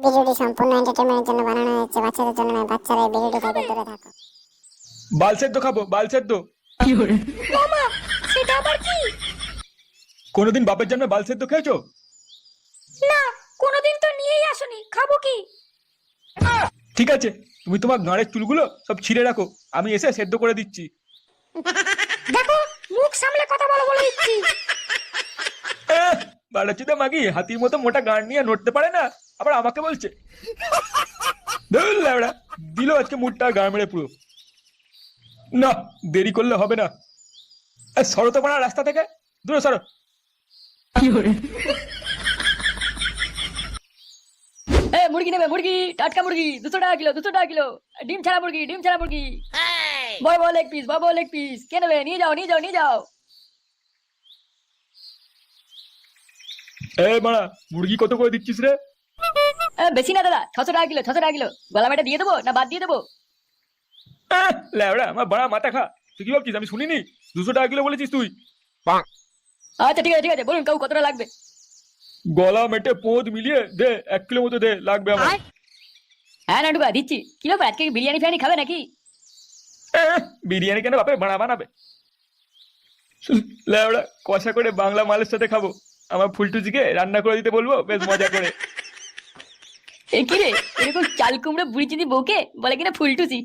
ভিডিওটি সম্পূর্ণ এন্টারটেইনমেন্টের জন্য বানানো হয়েছে, বাচ্চাদের জন্য নয়। বাচ্চারা এই ভিডিওটি থেকে দূরে থাকো। বাল সেদ্ধ খাবো, বাল সেদ্ধ। মামা, সেটা আবার কি? কোনোদিন বাপের জন্য বাল সেদ্ধ খেয়েছো? না, কোনোদিন তো নিয়েই আসোনি, খাবো কি? ঠিক আছে, তুমি তোমার গাঁড়ের চুলগুলো সব ছিঁড়ে রাখো, আমি এসে সেদ্ধ করে দিচ্ছি। দেখো, মুখ সামলে কথা বলো বলে দিচ্ছি। বাড়াচ্ছিদা মাগি হাতির মতো মোটা গাঁড় নিয়ে নড়তে পারে না, আবার আমাকে বলছে। ধুর ল্যাবড়া, দিল আজকে মুডটা গাঁ মেরে পুরো। না, দেরি করলে হবে না। সরো তো মারা রাস্তা থেকে, দূরে সরো। মুরগি নেবে, মুরগি, টাটকা মুরগি 200 টাকা কিলো, 200 টাকা কিলো। ডিম ছাড়া মুরগি, ডিম ছাড়া মুরগি। বড় বড় লেগ পিস, বড় বড় লেগ পিস। কে নেবে? নিয়ে যাও, নিয়ে যাও, নিয়ে যাও। মারা, মুরগি কত করে দিচ্ছিস রে? বেশি না দাদা, 600 টাকা কিলো, 600 টাকা কিলো। গলা মেটে দিয়ে দেবো না বাদ দিয়ে দেবো? ল্যাবড়া, আমার বড়া মাথা খা। তুই কি ভাবছিস আমি শুনিনি? 200 টাকা কিলো বলেছিস তুই। আচ্ছা ঠিক আছে, ঠিক আছে, বলুন কাউ কতটা লাগবে। গলা মেটে পোঁত মিলিয়ে দে, 1 কিলো মতো দে, লাগবে আমার। হ্যাঁ নাটুকা দিচ্ছি। কি ব্যাপার, আজকে কি বিরিয়ানি ফিরিয়ানি খাবে নাকি? বিরিয়ানি কেন বাপে বাড়া বানাবে? ল্যাবড়া, কষা করে বাংলা মালের সাথে খাবো। আমার ফুলটুজিকে রান্না করে দিতে বলবো, বেশ মজা করে। এ কি রে, এরকম চাল কুমড়ো বুড়ি চিনি বউকে বলে কিনা ফুলটুসি।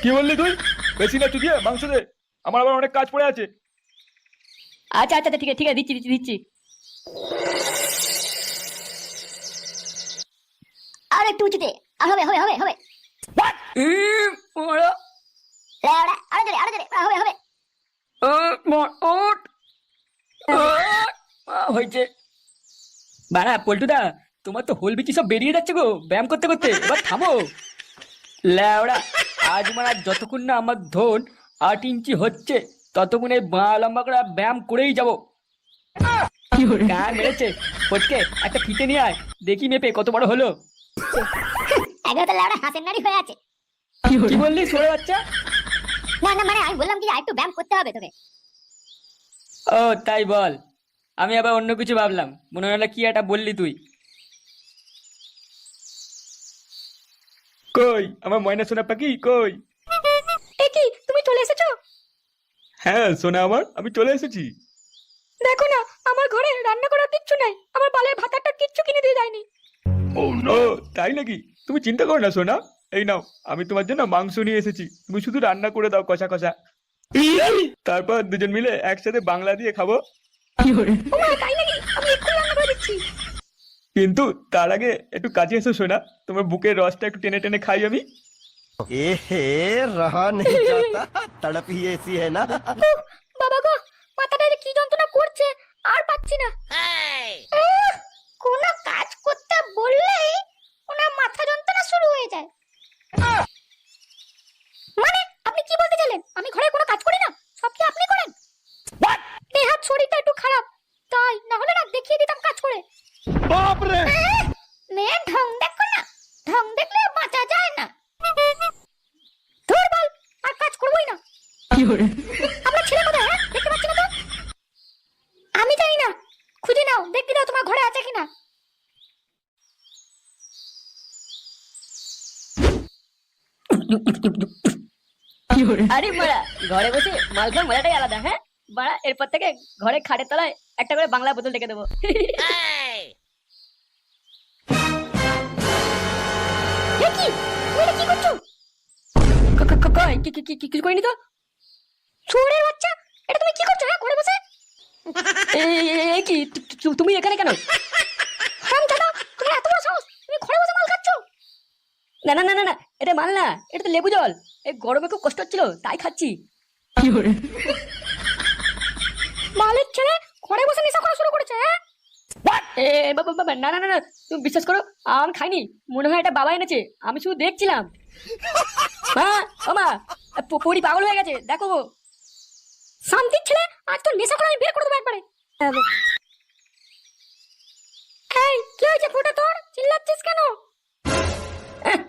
কি বললি তুই? বেশি না চুদিয়ে মাংস দে, আমার আবার অনেক কাজ পড়ে আছে। আচ্ছা আচ্ছা আচ্ছা, ঠিক আছে ঠিক আছে, দিচ্ছি দিচ্ছি দিচ্ছি। আর একটু উঁচুতে। আর হবে হবে হবে হবে। ওরা, লেওড়া, আরো জোরে আরো জোরে। হবে হবে। ওট হয়েছে। বাড়া পল্টুদা, তোমার তো হোল বিচি সব বেরিয়ে যাচ্ছে গো ব্যায়াম করতে করতে, এবার থামো। ল্যাওড়া, আজ মারা যতক্ষণ না আমার ধন 8 ইঞ্চি হচ্ছে ততক্ষণে বাঁ লম্বা করে ব্যায়াম করেই যাবো। গান মেরেছে ফটকে, একটা ফিতে নিয়ে আয়, দেখি মেপে কত বড় হলো। এগারো তো লেওড়া হাসের নাড়ি হয়ে আছে। কি বললি ছোড়ে বাচ্চা? না না, মানে আমি বললাম কি একটু ব্যায়াম করতে হবে তোকে। ও তাই বল, আমি আবার অন্য কিছু ভাবলাম, মনে হলো কি একটা বললি তুই। কই আমার ময়না সোনা পাখি কই? এ কি, তুমি চলে এসেছো? হ্যাঁ সোনা আমার, আমি চলে এসেছি। দেখো না, আমার ঘরে রান্না করার কিচ্ছু নাই। আমার বালের ভাতাটা কিচ্ছু কিনে দিয়ে যায়নি। ও তাই নাকি? তুমি চিন্তা করো না সোনা, এই নাও, আমি তোমার জন্য মাংস নিয়ে এসেছি। তুমি শুধু রান্না করে দাও কষা কষা, তারপর দুজন মিলে একসাথে বাংলা দিয়ে খাবো। ও মা, তাই নাকি? আমি এক্ষুনি রান্না করে দিচ্ছি। কিন্তু তার আগে একটু কাছে এসো সোনা, তোমার বুকের রসটা একটু টেনে টেনে খাই আমি। एहे रहा नहीं जाता तड़प ही ऐसी है ना। উফ, বাবা গো, মাথাটা যে কি যন্ত্রণা করছে, আর পাচ্ছি না। কোনো কাজ করতে বললেই ওনার মাথা যন্ত্রণা শুরু হয়ে যায়। মানে আপনি কি বলতে চাইলেন? আমি ঘরে কোনো কাজ করি না, সব কি আপনি করেন? নেহাত শরীরটা একটু খারাপ, তাই না হলে না দেখিয়ে দিতাম কাজ করে। বাপ রে! মেয়ের ঢং দেখো না, ঢং দেখলে বাঁচা যায় না। ধুর বল, আর কাজ করবোই না। আপনার ছেলে কোথায়? হ্যাঁ, দেখতে পাচ্ছি না তো। আমি জানি না, খুঁজে নাও, দেখতে দাও তোমার ঘরে আছে কিনা। আরে মারা, ঘরে বসে মাল খাওয়ার মজাটাই আলাদা। হ্যাঁ মারা, এরপর থেকে ঘরে খাটের তলায় একটা করে বাংলা বোতল রেখে দেবো। এ কি, তুমি এটা কি করছো? কই, কিছু করিনি তো। চোরের বাচ্চা, এটা তুমি কি করছো? হ্যাঁ, ঘরে বসে। এ কি, তুমি এখানে কেন? হারামজাদা, তোমার এত বড় সাহস, তুমি ঘরে বসে মাল খাচ্ছো? না না না না না, এটা মাল না, এটা তো লেবু জল। এই গরমে খুব কষ্ট হচ্ছিল তাই খাচ্ছি। মালের ছেলে ঘরে বসে নেশা করা শুরু করেছে। হ্যাঁ, বাবা বাবা, না না না না, তুমি বিশ্বাস করো, আমি খাইনি। মনে হয় এটা বাবা এনেছে, আমি শুধু দেখছিলাম। মা, ও মা, পরি পাগল হয়ে গেছে, দেখো। শান্তির ছেলে, আজ তো নেশা করে আমি বের করে দেবো একবারে। এই কি হয়েছে ফোটা তোর? চিল্লাচ্ছিস কেন?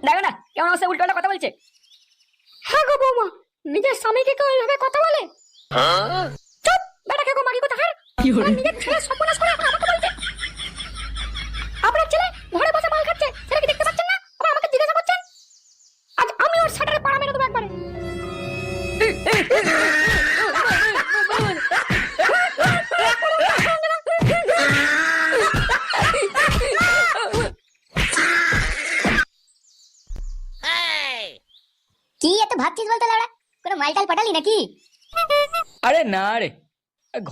দেখো না কেমন অবস্থা, উল্টো কথা বলছে। হ্যাঁ গো বৌমা, নিজের স্বামীকে কেউ এইভাবে কথা বলে? চুপ, বেটা খেকো মাগি কথা। হ্যাঁ, নিজের ছেলে সর্বনাশ করে এখন আমাকে বলছে। আপনার ছেলে ভাবছিস বলতো লাউড়া? কোনো মালটাল পাঠালি নাকি? আরে না রে,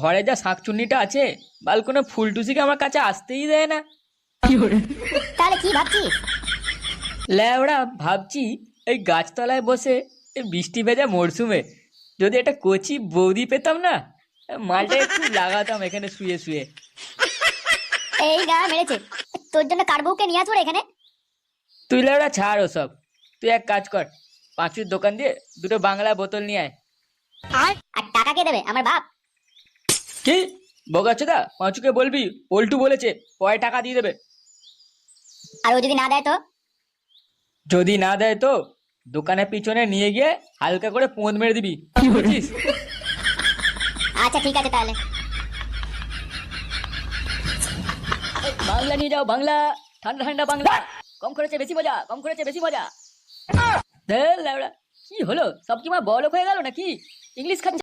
ঘরে যা শাকচুন্নিটা আছে বাল কোনো ফুলটুসিকে আমার কাছে আসতেই দেয় না। তাহলে কি ভাবছিস? ল্যাওড়া ভাবছি এই গাছতলায় বসে এই বৃষ্টি ভেজা মরশুমে যদি একটা কচি বৌদি পেতাম না, মালটা একটু লাগাতাম এখানে শুয়ে শুয়ে। এই গা মেরেছে, তোর জন্য কার বউকে নিয়ে আসবো রে এখানে? তুই ল্যাওড়া ছাড় ওসব, তুই এক কাজ কর, পাঁচুর দোকান দিয়ে দুটো বাংলা বোতল নিয়ে আয়। আর টাকা কে দেবে? আমার বাপ। কি বগাচ্ছদা, পাঁচুকে বলবি পল্টু বলেছে পরে টাকা দিয়ে দেবে। আর ও যদি না দেয় তো? যদি না দেয় তো দোকানের পিছনে নিয়ে গিয়ে হালকা করে পোঁদ মেরে দিবি, বুঝছিস? আচ্ছা ঠিক আছে তাহলে। বাংলা নিয়ে যাও, বাংলা, ঠান্ডা ঠান্ডা বাংলা, কম খরচে বেশি মজা, কম খরচে বেশি মজা। ধ্যার ল্যাওড়া, কি হলো, সব কি মা বড়লোক হয়ে গেল নাকি? ইংলিশ খাচ্ছে।